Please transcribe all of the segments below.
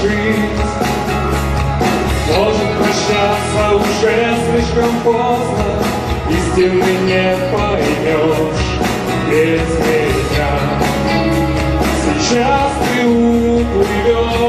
жить. Может прощаться уже слишком поздно, истины не поймешь без меня. Сейчас ты уплывешь.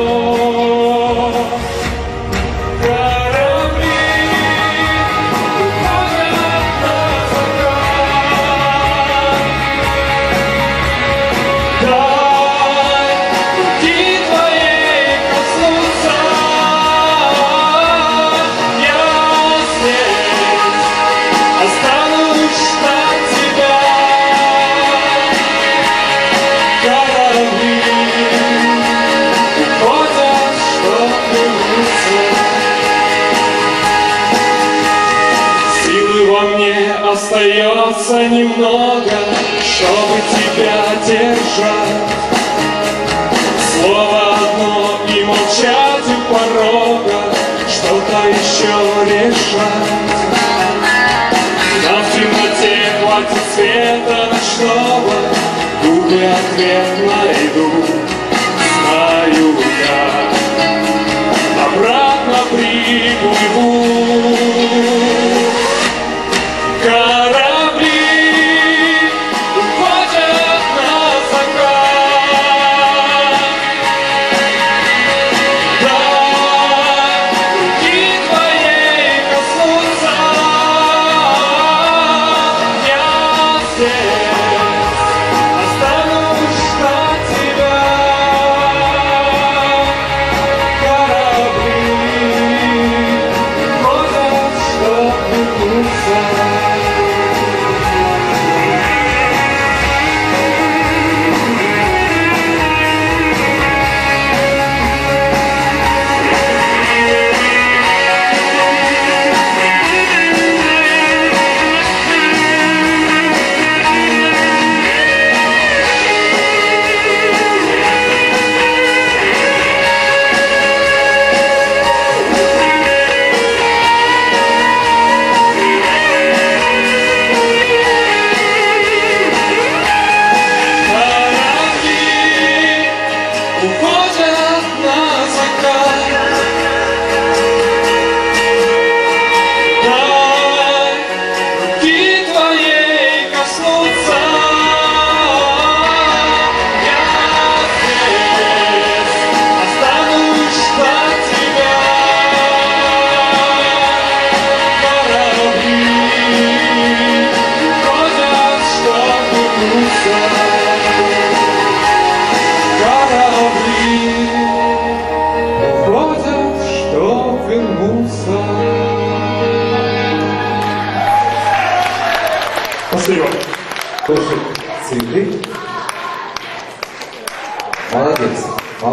Остается немного, чтобы тебя держать. Слово одно и молчать у порога, что-то еще решать. Нам в темноте хватит света ночного, губы ответ найдут, знаю я. Обратно приплыву. Спасибо. Слушай, цветы. Молодец. Молодец.